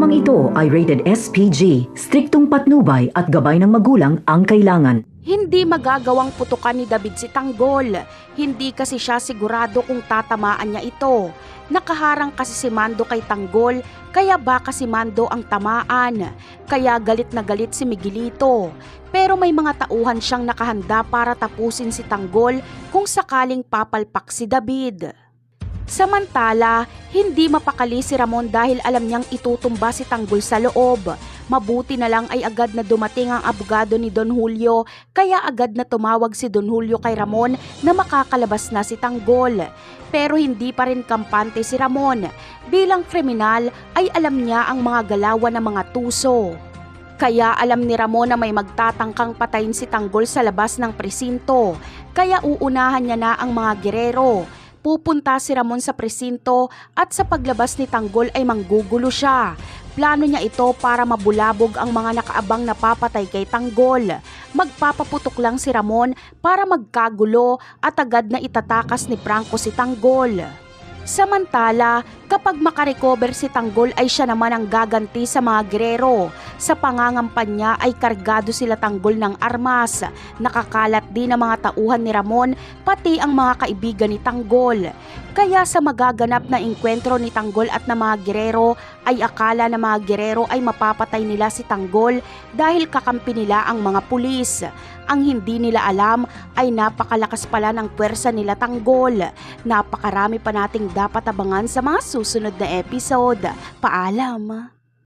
Programang ito ay rated SPG, striktong patnubay at gabay ng magulang ang kailangan. Hindi magagawang putukan ni David si Tanggol. Hindi kasi siya sigurado kung tatamaan niya ito. Nakaharang kasi si Mando kay Tanggol, kaya baka si Mando ang tamaan. Kaya galit na galit si Miguelito. Pero may mga tauhan siyang nakahanda para tapusin si Tanggol kung sakaling papalpak si David. Samantala, hindi mapakali si Ramon dahil alam niyang itutumba si Tanggol sa loob. Mabuti na lang ay agad na dumating ang abogado ni Don Julio, kaya agad na tumawag si Don Julio kay Ramon na makakalabas na si Tanggol. Pero hindi pa rin kampante si Ramon. Bilang kriminal ay alam niya ang mga galawan ng mga tuso. Kaya alam ni Ramon na may magtatangkang patayin si Tanggol sa labas ng presinto. Kaya uunahan niya na ang mga gerero. Pupunta si Ramon sa presinto at sa paglabas ni Tanggol ay manggugulo siya. Plano niya ito para mabulabog ang mga nakaabang na papatay kay Tanggol. Magpapaputok lang si Ramon para magkagulo at agad na itatakas ni Franco si Tanggol. Samantala, kapag makarecover si Tanggol ay siya naman ang gaganti sa mga gerero. Sa pangangampanya ay kargado sila Tanggol ng armas. Nakakalat din ang mga tauhan ni Ramon pati ang mga kaibigan ni Tanggol. Kaya sa magaganap na engkwentro ni Tanggol at ng mga gerero ay akala ng mga gerero ay mapapatay nila si Tanggol dahil kakampi nila ang mga pulis. Ang hindi nila alam ay napakalakas pala ng puwersa nila Tanggol. Napakarami pa nating dapat abangan sa mga susunod na episode. Paalam!